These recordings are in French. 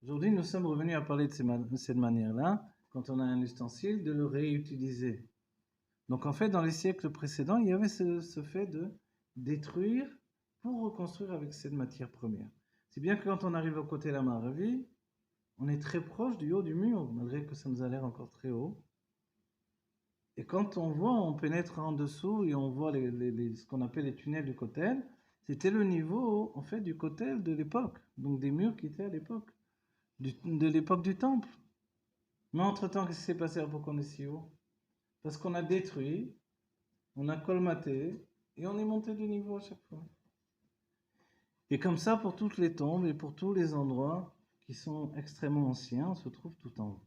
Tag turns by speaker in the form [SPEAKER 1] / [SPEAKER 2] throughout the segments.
[SPEAKER 1] Aujourd'hui, nous sommes revenus à parler de cette manière-là, quand on a un ustensile, de le réutiliser. Donc en fait, dans les siècles précédents, il y avait ce fait de détruire pour reconstruire avec cette matière première. C'est bien que quand on arrive au côté de la Maravi, on est très proche du haut du mur, malgré que ça nous a l'air encore très haut. Et quand on voit, on pénètre en dessous et on voit ce qu'on appelle les tunnels du Kotel, c'était le niveau en fait du Kotel de l'époque, donc des murs qui étaient à l'époque, de l'époque du temple. Mais entre-temps, qu'est-ce qui s'est passé pour qu'on est si haut? Parce qu'on a détruit, on a colmaté et on est monté de niveau à chaque fois. Et comme ça, pour toutes les tombes et pour tous les endroits qui sont extrêmement anciens, on se trouve tout en haut.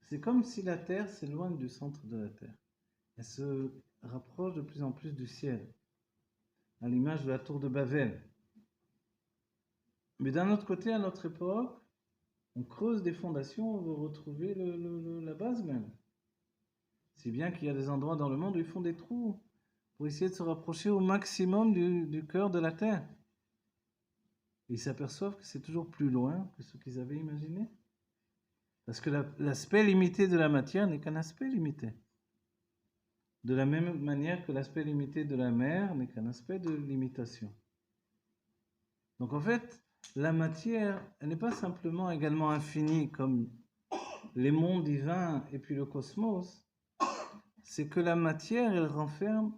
[SPEAKER 1] C'est comme si la Terre s'éloigne du centre de la Terre. Elle se rapproche de plus en plus du ciel, à l'image de la tour de Babel. Mais d'un autre côté, à notre époque, on creuse des fondations, on veut retrouver la base même. Si bien qu'il y a des endroits dans le monde où ils font des trous pour essayer de se rapprocher au maximum du cœur de la Terre. Et ils s'aperçoivent que c'est toujours plus loin que ce qu'ils avaient imaginé. Parce que l'aspect limité de la matière n'est qu'un aspect limité. De la même manière que l'aspect limité de la mer n'est qu'un aspect de limitation. Donc en fait, la matière, elle n'est pas simplement également infinie comme les mondes divins et puis le cosmos. C'est que la matière, elle renferme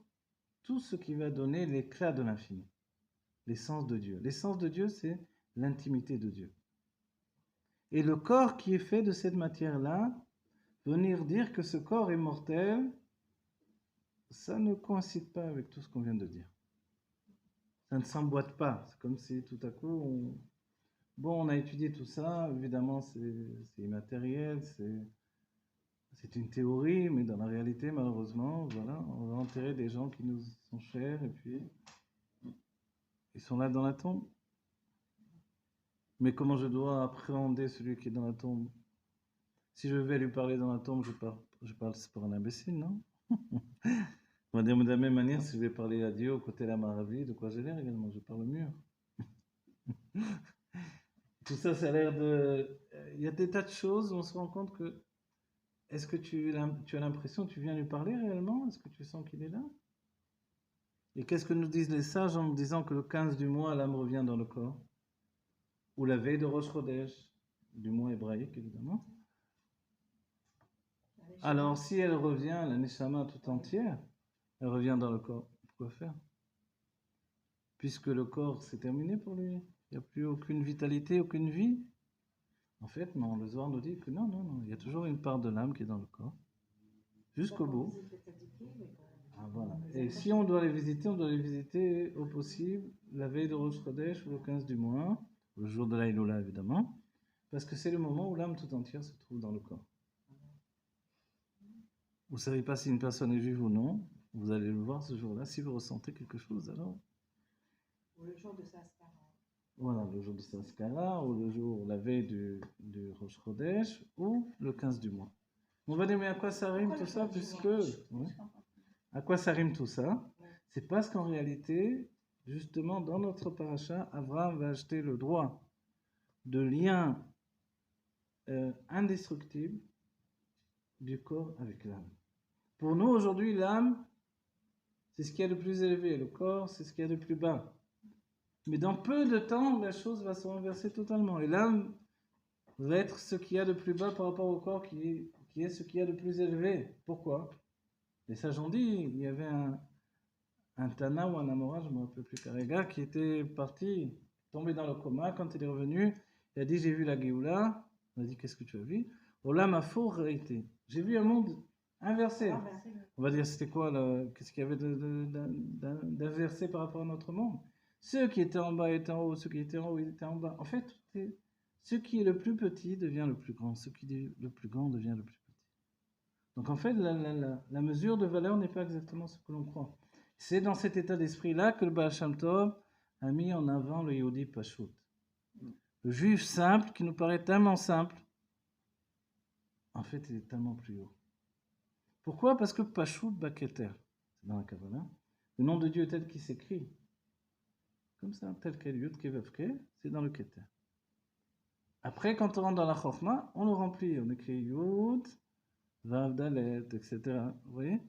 [SPEAKER 1] tout ce qui va donner l'éclat de l'infini, l'essence de Dieu. L'essence de Dieu, c'est l'intimité de Dieu. Et le corps qui est fait de cette matière-là, venir dire que ce corps est mortel, ça ne coïncide pas avec tout ce qu'on vient de dire. Ça ne s'emboîte pas. C'est comme si tout à coup, on a étudié tout ça, évidemment c'est immatériel, c'est une théorie, mais dans la réalité, malheureusement, voilà, on va enterrer des gens qui nous sont chers et puis ils sont là dans la tombe. Mais comment je dois appréhender celui qui est dans la tombe? Si je vais lui parler dans la tombe, je parle c'est pour un imbécile, non? On va dire de la même manière, si je vais parler à Dieu au côté de la Maravi, de quoi j'ai l'air également? Je parle mieux. Tout ça, ça a l'air de. Il y a des tas de choses où on se rend compte que. Est-ce que tu as l'impression que tu viens lui parler réellement? Est-ce que tu sens qu'il est là? Et qu'est-ce que nous disent les sages en nous disant que le 15 du mois, l'âme revient dans le corps? Ou la veille de Rosh Chodesh, du mois hébraïque évidemment. Alors, si elle revient, la Neshama tout entière, elle revient dans le corps. Pourquoi faire? Puisque le corps, c'est terminé pour lui. Il n'y a plus aucune vitalité, aucune vie. En fait, non, le Zohar nous dit que non, non, non. Il y a toujours une part de l'âme qui est dans le corps. Jusqu'au bout. Ah, voilà. Et si on doit les visiter, on doit les visiter au possible la veille de Rosh Chodesh ou le 15 du mois, le jour de l'Aïloula évidemment, parce que c'est le moment où l'âme tout entière se trouve dans le corps. Vous ne savez pas si une personne est juive ou non, vous allez le voir ce jour-là. Si vous ressentez quelque chose, alors.
[SPEAKER 2] Ou le jour de Saskara.
[SPEAKER 1] Voilà, le jour de Saskara, ou le jour, la veille du Rosh Chodesh, ou le 15 du mois. On va dire, mais à quoi ça rime tout ça, puisque. Ouais. À quoi ça rime tout ça? C'est parce qu'en réalité, justement, dans notre paracha, Abraham va acheter le droit de lien indestructible du corps avec l'âme. Pour nous, aujourd'hui, l'âme, c'est ce qu'il y a de plus élevé. Le corps, c'est ce qu'il y a de plus bas. Mais dans peu de temps, la chose va se renverser totalement. Et l'âme va être ce qu'il y a de plus bas par rapport au corps qui est ce qu'il y a de plus élevé. Pourquoi? Les sages ont dit, il y avait un Tana ou un Amora, je ne me rappelle plus, Karega, qui était parti, tombé dans le coma. Quand il est revenu, il a dit, j'ai vu la Géoula. On a dit, qu'est-ce que tu as vu? Olam Afo Reité. J'ai vu un monde inversé. On va dire, c'était quoi, qu'est-ce qu'il y avait d'inversé par rapport à notre monde? Ceux qui étaient en bas étaient en haut, ceux qui étaient en haut étaient en bas. En fait, ce qui est le plus petit devient le plus grand, ce qui est le plus grand devient le plus petit. Donc en fait, la mesure de valeur n'est pas exactement ce que l'on croit. C'est dans cet état d'esprit-là que le Baal Shem Tov a mis en avant le Yehudi Pashut. Le juif simple, qui nous paraît tellement simple, en fait, il est tellement plus haut. Pourquoi? Parce que Pashut Baketer, c'est dans la Kabbalah, le nom de Dieu est tel qu'il s'écrit. Comme ça, tel quel Yud Kevavke, c'est dans le Keter. Après, quand on rentre dans la Chokhmah, on le remplit. On écrit Yud, Vav, Dalet, etc. Vous voyez?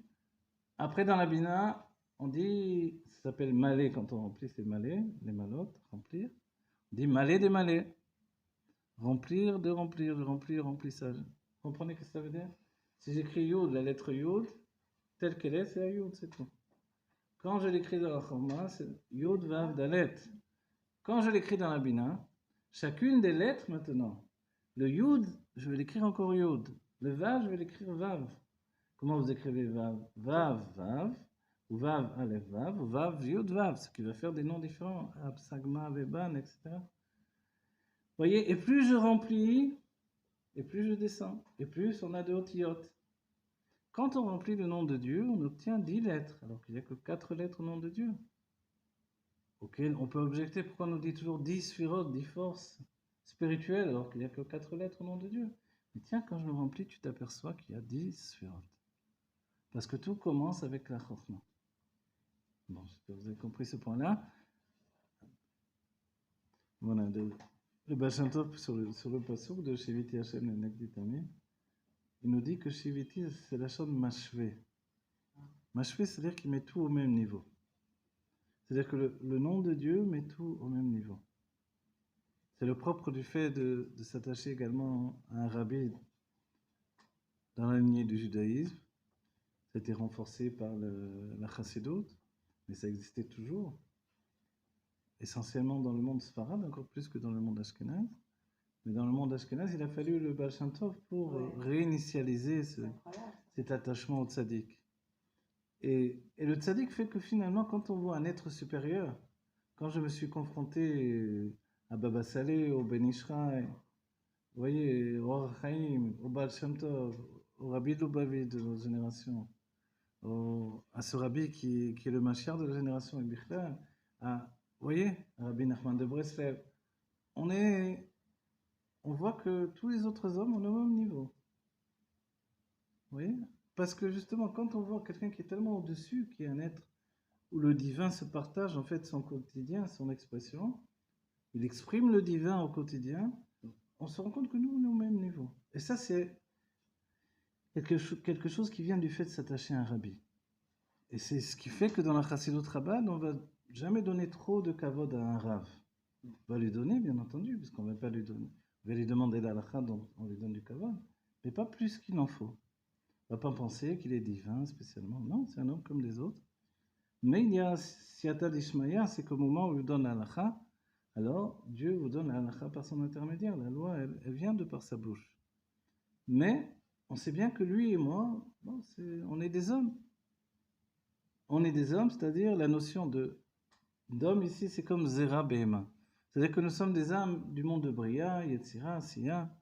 [SPEAKER 1] Après, dans la Bina, on dit, ça s'appelle Malé quand on remplit, c'est Malé, les malotes, remplir. On dit Malé des Malés. Remplir, de remplir, de remplir, remplissage. Vous comprenez ce que ça veut dire? Si j'écris Yud, la lettre Yud, telle qu'elle est, c'est la Yud, c'est tout. Quand je l'écris dans la Chokhmah, c'est Yud, Vav, Dalet. Quand je l'écris dans la Bina, chacune des lettres maintenant, le Yud, je vais l'écrire encore Yud. Le Vav, je vais l'écrire Vav. Comment vous écrivez Vav? Vav, Vav, ou Vav, Aleph, Vav, ou Vav, Yud, Vav, ce qui va faire des noms différents. Ab, Sagma, Veban, etc. Vous voyez, et plus je remplis, et plus je descends, et plus on a de otiyot. Quand on remplit le nom de Dieu, on obtient 10 lettres, alors qu'il n'y a que 4 lettres au nom de Dieu. Auquel on peut objecter pourquoi on nous dit toujours 10 sphirotes, 10 forces spirituelles, alors qu'il n'y a que 4 lettres au nom de Dieu. Mais tiens, quand je le remplis, tu t'aperçois qu'il y a 10 sphirotes. Parce que tout commence avec la Chokhmah. Bon, j'espère que vous avez compris ce point-là. Voilà, le Baal Shem Tov sur le passouk de Shiviti Hashem le Negdi Tamid, il nous dit que Shiviti, c'est la chose machvé. Machvé, c'est-à-dire qu'il met tout au même niveau. C'est-à-dire que le nom de Dieu met tout au même niveau. C'est le propre du fait de s'attacher également à un rabbi dans la lignée du judaïsme. Ça a été renforcé par la chassidoute, mais ça existait toujours. Essentiellement dans le monde sfarade, encore plus que dans le monde ashkénaze. Mais dans le monde ashkénaze, il a fallu le Baal Shem Tov pour réinitialiser cet attachement au tzaddik. Et le tzaddik fait que finalement, quand on voit un être supérieur, quand je me suis confronté à Baba Saleh, au Ben Ishraï, vous voyez, au Or Chaim, au Baal Shem Tov, au Rabbi Lubavitch de notre génération, à ce Rabbi qui est le Mashiach de la génération avec Bichlal, vous voyez, Rabbi Nachman de Breslev, on voit que tous les autres hommes ont le même niveau. Vous voyez? Parce que justement, quand on voit quelqu'un qui est tellement au-dessus, qui est un être où le divin se partage en fait son quotidien, son expression, il exprime le divin au quotidien, on se rend compte que nous, on est au même niveau. Et ça, c'est quelque chose qui vient du fait de s'attacher à un rabbi. Et c'est ce qui fait que dans la Chassidut Chabad, on ne va jamais donner trop de kavod à un rav. On va lui donner, bien entendu, parce qu'on ne va pas lui donner. On va lui demander l'halakha, donc on lui donne du kavod, mais pas plus qu'il en faut. On ne va pas penser qu'il est divin spécialement. Non, c'est un homme comme les autres. Mais il y a Siyata d'Ishmaïa, c'est qu'au moment où il donne l'halakha, alors Dieu vous donne l'halakha par son intermédiaire. La loi, elle vient de par sa bouche. Mais on sait bien que lui et moi, bon, on est des hommes. On est des hommes, c'est-à-dire la notion d'homme ici, c'est comme Zera Behema. C'est-à-dire que nous sommes des âmes du monde de Bria, Yetzira, Siya,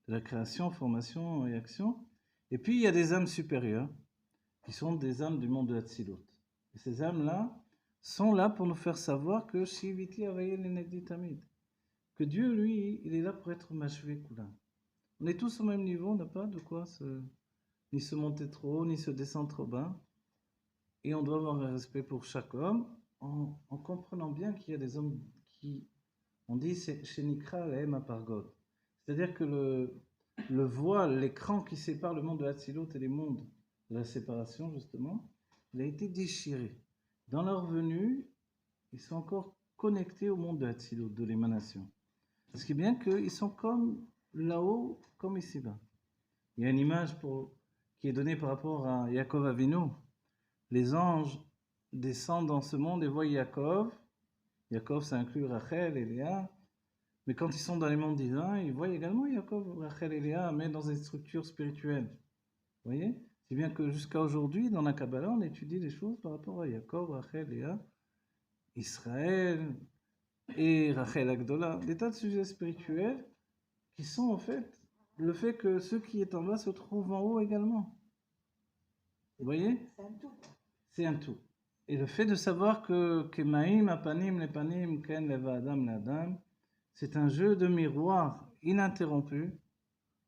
[SPEAKER 1] de la création, formation et action. Et puis il y a des âmes supérieures, qui sont des âmes du monde de Hatzilut. Et ces âmes-là sont là pour nous faire savoir que Shiviti Avayel Negdi Tamid. Que Dieu, lui, il est là pour être Mashvé Kula. On est tous au même niveau, on n'a pas de quoi ni se monter trop haut, ni se descendre trop bas. Et on doit avoir un respect pour chaque homme, en comprenant bien qu'il y a des hommes qui, on dit, c'est chez Nikra, la Ema Pargod. C'est-à-dire que le voile, l'écran qui sépare le monde de Hatzilut et les mondes de la séparation, justement, il a été déchiré. Dans leur venue, ils sont encore connectés au monde de Hatzilut, de l'émanation. Ce qui est bien qu'ils sont comme là-haut, comme ici-bas. Il y a une image qui est donnée par rapport à Yaakov Avinu. Les anges descendent dans ce monde et voient Yaakov. Yaakov, ça inclut Rachel et Léa. Mais quand ils sont dans les mondes divins, ils voient également Yaakov, Rachel et Léa, mais dans des structures spirituelles. Vous voyez? C'est bien que jusqu'à aujourd'hui, dans la Kabbalah, on étudie des choses par rapport à Yaakov, Rachel, Léa, Israël et Rachel Agdola. Des tas de sujets spirituels qui sont en fait le fait que ceux qui est en bas se trouvent en haut également. Vous voyez?
[SPEAKER 2] C'est un tout.
[SPEAKER 1] C'est un tout. Et le fait de savoir que Kemaim, Apanim, Lepanim, Ken, Leva, Adam, Ladam, c'est un jeu de miroir ininterrompu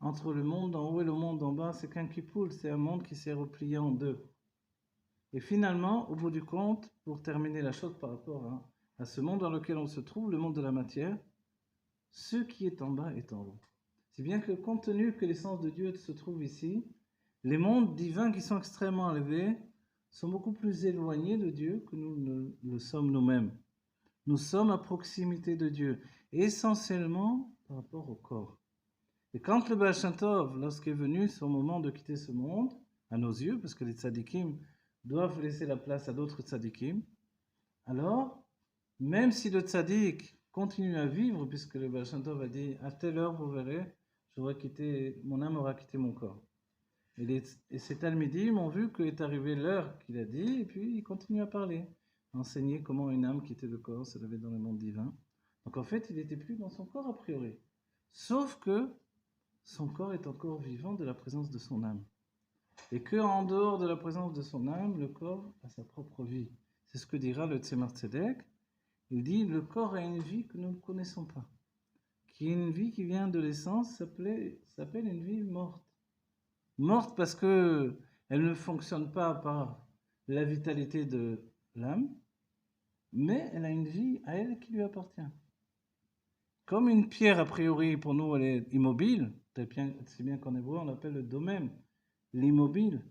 [SPEAKER 1] entre le monde en haut et le monde en bas. C'est qu'un kipoul, c'est un monde qui s'est replié en deux. Et finalement, au bout du compte, pour terminer la chose par rapport à ce monde dans lequel on se trouve, le monde de la matière, ce qui est en bas est en haut. C'est bien que compte tenu que l'essence de Dieu se trouve ici, les mondes divins qui sont extrêmement élevés sont beaucoup plus éloignés de Dieu que nous ne le sommes nous-mêmes. Nous sommes à proximité de Dieu, essentiellement par rapport au corps. Et quand le Baal Shem Tov, lorsqu'est venu son moment de quitter ce monde, à nos yeux, parce que les tzadikim doivent laisser la place à d'autres tzadikim, alors, même si le tzadik continue à vivre, puisque le Baal Shem Tov a dit, à telle heure vous verrez, mon âme aura quitté mon corps. Et ces Talmidim ont vu qu'est arrivée l'heure qu'il a dit, et puis il continue à parler, à enseigner comment une âme quittait le corps, s'élevait dans le monde divin. Donc en fait, il n'était plus dans son corps a priori. Sauf que son corps est encore vivant de la présence de son âme. Et qu'en dehors de la présence de son âme, le corps a sa propre vie. C'est ce que dira le Tzemar Tzedek. Il dit, le corps a une vie que nous ne connaissons pas. Qui est une vie qui vient de l'essence, s'appelle une vie morte. Morte parce que elle ne fonctionne pas par la vitalité de l'âme, mais elle a une vie à elle qui lui appartient. Comme une pierre, a priori, pour nous, elle est immobile, c'est bien qu'en hébreu, on l'appelle le domaine, l'immobile.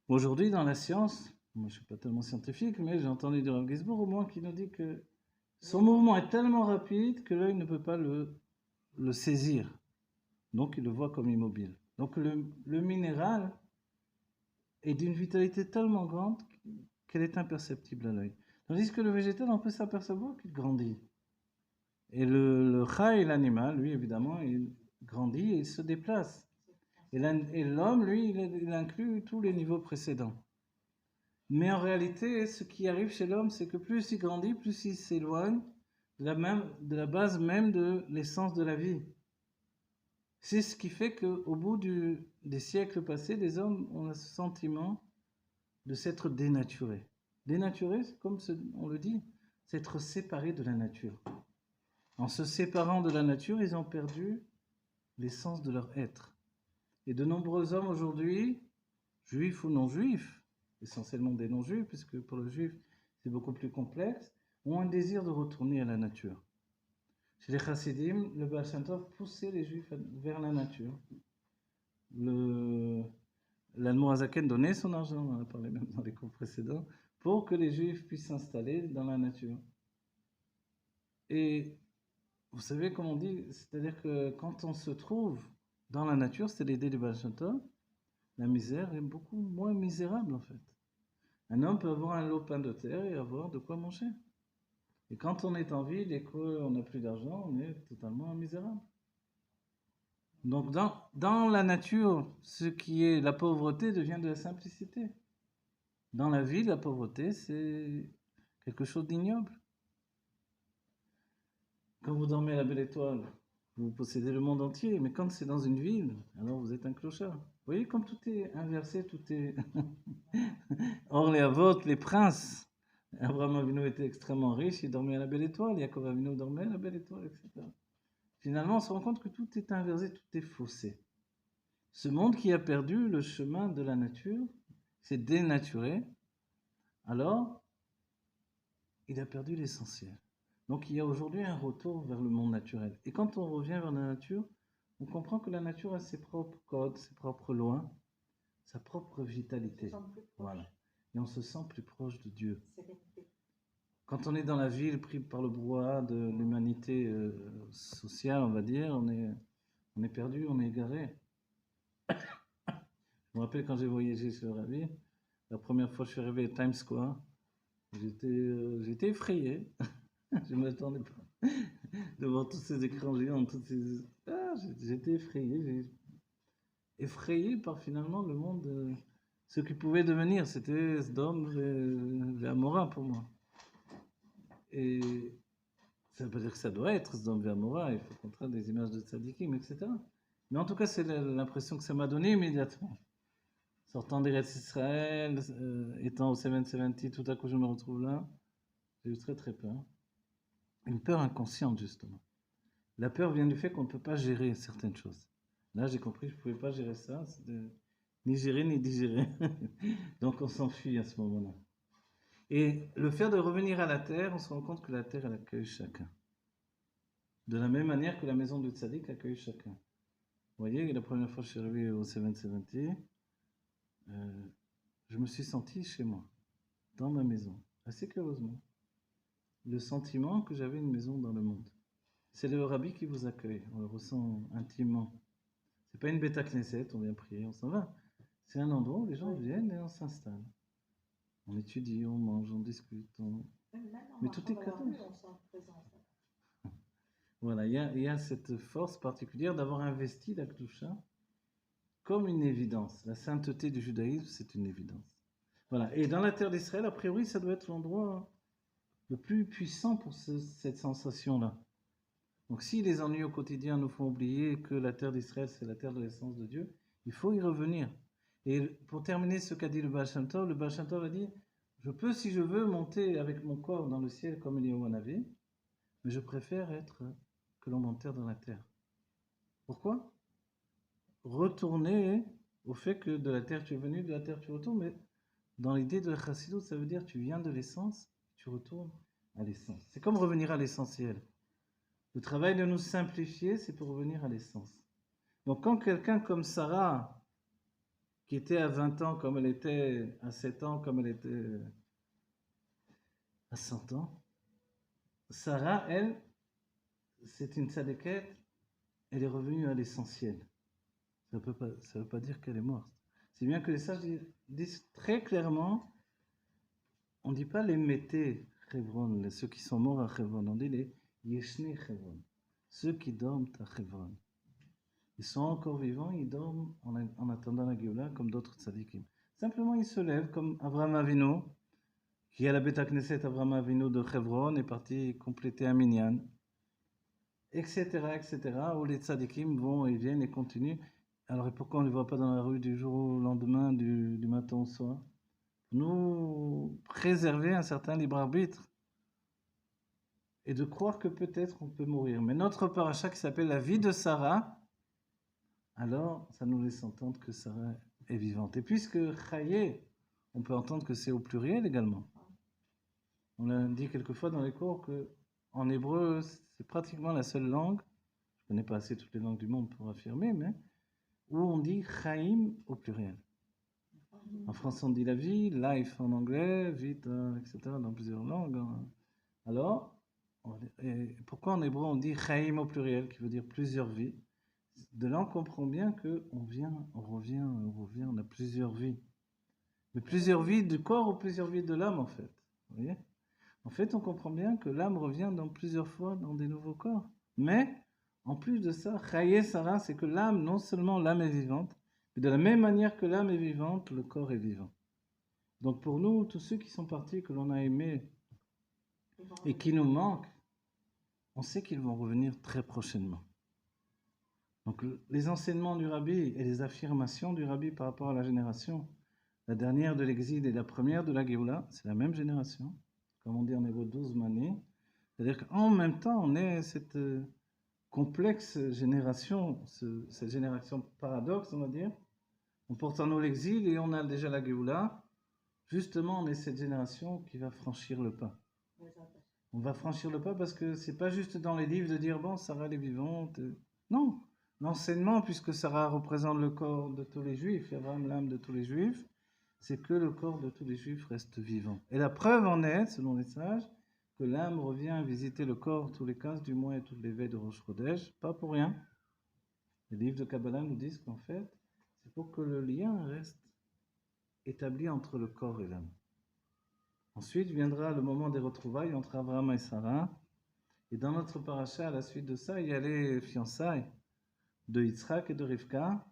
[SPEAKER 1] Aujourd'hui, dans la science, moi je ne suis pas tellement scientifique, mais j'ai entendu de Rav Gisbour au moins qui nous dit que son mouvement est tellement rapide que l'œil ne peut pas le saisir. Donc il le voit comme immobile. Donc le minéral est d'une vitalité tellement grande qu'elle est imperceptible à l'œil. Tandis que le végétal, on peut s'apercevoir qu'il grandit. Et le chai, l'animal, lui évidemment, il grandit et il se déplace. Et l'homme, lui, il inclut tous les niveaux précédents. Mais en réalité, ce qui arrive chez l'homme, c'est que plus il grandit, plus il s'éloigne de la base même de l'essence de la vie. C'est ce qui fait qu'au bout des siècles passés, les hommes ont le sentiment de s'être dénaturés. Dénaturés, comme on le dit, c'est être séparés de la nature. En se séparant de la nature, ils ont perdu l'essence de leur être. Et de nombreux hommes aujourd'hui, juifs ou non-juifs, essentiellement des non-juifs, puisque pour le juif c'est beaucoup plus complexe, ont un désir de retourner à la nature. Chez les chassidim, le Baal Shem Tov poussait les juifs vers la nature. L'Admour Hazaken donnait son argent, on en a parlé même dans les cours précédents, pour que les juifs puissent s'installer dans la nature. Et vous savez comment on dit, c'est-à-dire que quand on se trouve dans la nature, c'est l'idée du Baal Shem Tov, la misère est beaucoup moins misérable en fait. Un homme peut avoir un lopin de terre et avoir de quoi manger. Et quand on est en ville et qu'on n'a plus d'argent, on est totalement misérable. Donc dans la nature, ce qui est la pauvreté devient de la simplicité. Dans la ville, la pauvreté, c'est quelque chose d'ignoble. Quand vous dormez à la Belle Étoile, vous possédez le monde entier, mais quand c'est dans une ville, alors vous êtes un clochard. Vous voyez comme tout est inversé, tout est... Or les Avot, les princes, Abraham Avinu était extrêmement riche, il dormait à la Belle Étoile, Yaakov Avinu dormait à la Belle Étoile, etc. Finalement, on se rend compte que tout est inversé, tout est faussé. Ce monde qui a perdu le chemin de la nature, s'est dénaturé, alors il a perdu l'essentiel. Donc il y a aujourd'hui un retour vers le monde naturel. Et quand on revient vers la nature, on comprend que la nature a ses propres codes, ses propres lois, sa propre vitalité. Voilà. Et on se sent plus proche de Dieu. Quand on est dans la ville, pris par le brouhaha de l'humanité sociale, on va dire, on est perdu, on est égaré. Je me rappelle quand j'ai voyagé sur la ville, la première fois que je suis arrivé à Times Square, j'étais effrayé. Je ne m'attendais pas devant tous ces écrans géants, j'étais effrayé par finalement le monde, ce qui pouvait devenir. C'était Sodome et Amora pour moi. Et ça ne veut pas dire que ça doit être Sodome et Amora, il faut qu'on traite des images de tzadikim, etc. Mais en tout cas, c'est l'impression que ça m'a donné immédiatement. Sortant d'Eretz Israël, étant au 770, tout à coup je me retrouve là, j'ai eu très très peur. Une peur inconsciente, justement. La peur vient du fait qu'on ne peut pas gérer certaines choses. Là, j'ai compris que je ne pouvais pas gérer ça, ni gérer ni digérer. Donc on s'enfuit à ce moment-là. Et le fait de revenir à la terre, on se rend compte que la terre, elle accueille chacun. De la même manière que la maison du tzaddik accueille chacun. Vous voyez, la première fois que je suis arrivé au 770, je me suis senti chez moi, dans ma maison, assez curieusement. Le sentiment que j'avais une maison dans le monde. C'est le rabbi qui vous accueille, on le ressent intimement. C'est pas une bêta knesset, on vient prier, on s'en va. C'est un endroit où les gens viennent et on s'installe. On étudie, on mange, on discute. Mais tout est cadeau. Voilà, il y a cette force particulière d'avoir investi la Kedusha comme une évidence. La sainteté du judaïsme, c'est une évidence. Voilà. Et dans la terre d'Israël, a priori, ça doit être l'endroit le plus puissant pour cette sensation-là. Donc si les ennuis au quotidien nous font oublier que la terre d'Israël, c'est la terre de l'essence de Dieu, il faut y revenir. Et pour terminer ce qu'a dit le Baal Shem Tov a dit, je peux, si je veux, monter avec mon corps dans le ciel comme Eliyahu Hanavi, mais je préfère être que l'on m'enterre dans la terre. Pourquoi? Retourner au fait que de la terre tu es venu, de la terre tu retournes, mais dans l'idée de la Chassidut, ça veut dire tu viens de l'essence, tu retournes à l'essence. C'est comme revenir à l'essentiel. Le travail de nous simplifier, c'est pour revenir à l'essence. Donc quand quelqu'un comme Sarah, qui était à 20 ans comme elle était à 7 ans, comme elle était à 100 ans, Sarah, elle, c'est une tzadékette, elle est revenue à l'essentiel. Ça veut pas dire qu'elle est morte. C'est bien que les sages disent très clairement, on ne dit pas les métés Chevron, ceux qui sont morts à Chevron, on dit les Yeshne Chevron, ceux qui dorment à Chevron. Ils sont encore vivants, ils dorment en attendant la Géoula, comme d'autres tzadikim. Simplement, ils se lèvent, comme Avraham Avinu, qui à la Beta Knesset, Avraham Avinu de Chevron, est parti compléter un minyan, etc., où les tzadikim vont et viennent et continuent. Alors, et pourquoi on ne les voit pas dans la rue du jour au lendemain, du matin au soir? Nous préserver un certain libre arbitre et de croire que peut-être on peut mourir. Mais notre paracha qui s'appelle la vie de Sarah, alors ça nous laisse entendre que Sarah est vivante. Et puisque Chayé, on peut entendre que c'est au pluriel également. On a dit quelquefois dans les cours que en hébreu, c'est pratiquement la seule langue, je ne connais pas assez toutes les langues du monde pour affirmer, mais où on dit Chaim au pluriel. En français, on dit la vie, life en anglais, vita, etc., dans plusieurs langues. Alors, pourquoi en hébreu on dit Chaim au pluriel, qui veut dire plusieurs vies? De là, on comprend bien qu'on revient, on a plusieurs vies. Mais plusieurs vies du corps ou plusieurs vies de l'âme, en fait. Vous voyez? En fait, on comprend bien que l'âme revient dans plusieurs fois dans des nouveaux corps. Mais, en plus de ça, Chaye Sarah, c'est que l'âme, non seulement l'âme est vivante, mais de la même manière que l'âme est vivante, le corps est vivant. Donc pour nous, tous ceux qui sont partis, que l'on a aimés, et qui nous manquent, on sait qu'ils vont revenir très prochainement. Donc les enseignements du Rabbi et les affirmations du Rabbi par rapport à la génération, la dernière de l'exil et la première de la Géoula, c'est la même génération, comme on dit en hébreu 12 manées. C'est-à-dire qu'en même temps, on est cette complexe génération, cette génération paradoxe, on va dire. On porte en nous l'exil et on a déjà la Géoula. Justement, on est cette génération qui va franchir le pas. On va franchir le pas parce que c'est pas juste dans les livres de dire bon, Sarah elle est vivante. Non, l'enseignement, puisque Sarah représente le corps de tous les juifs, Abraham l'âme de tous les juifs, c'est que le corps de tous les juifs reste vivant. Et la preuve en est, selon les sages, que l'âme revient visiter le corps tous les 15 du mois et toutes les veilles de Rosh Chodesh, pas pour rien. Les livres de Kabbalah nous disent qu'en fait, c'est pour que le lien reste établi entre le corps et l'âme. Ensuite viendra le moment des retrouvailles entre Abraham et Sarah. Et dans notre paracha, à la suite de ça, il y a les fiançailles de Yitzhak et de Rivka.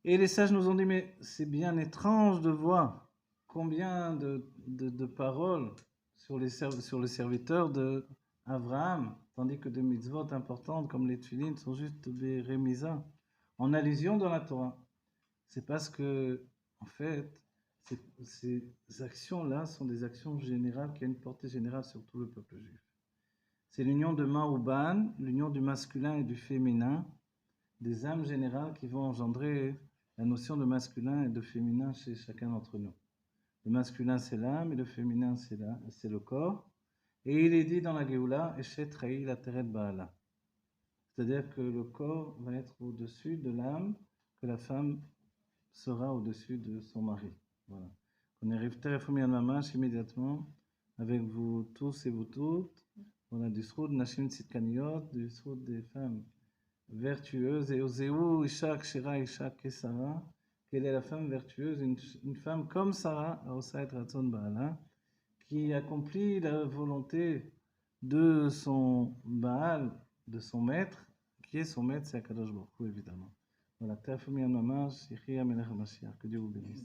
[SPEAKER 1] Et les sages nous ont dit, mais c'est bien étrange de voir combien de paroles sur le serviteur d'Abraham, tandis que des mitzvot importantes comme les tefilines sont juste des rémisas, en allusion dans la Torah. C'est parce que, en fait, ces actions-là sont des actions générales qui ont une portée générale sur tout le peuple juif. C'est l'union de Ma'uban, l'union du masculin et du féminin, des âmes générales qui vont engendrer la notion de masculin et de féminin chez chacun d'entre nous. Le masculin, c'est l'âme, et le féminin, c'est le corps. Et il est dit dans la Géoula, Eshet Raï la Teret Baala. C'est-à-dire que le corps va être au-dessus de l'âme, que la femme sera au-dessus de son mari. Voilà. On arrive Terefoumian Mamash immédiatement avec vous tous et vous toutes. On a du Sroud Nashim Tsitkaniot, du Sroud des femmes vertueuses. Et Ozéou, Ishak, Shira, Ishak et Sarah. Quelle est la femme vertueuse? Une femme comme Sarah, Aosaït Ratzon Baala, qui accomplit la volonté de son Baal, de son maître, qui est son maître, c'est Akadosh Baruch Hu, évidemment. Voilà, Terefoumian Mamash, Yichia Melech HaMashiach, que Dieu vous bénisse.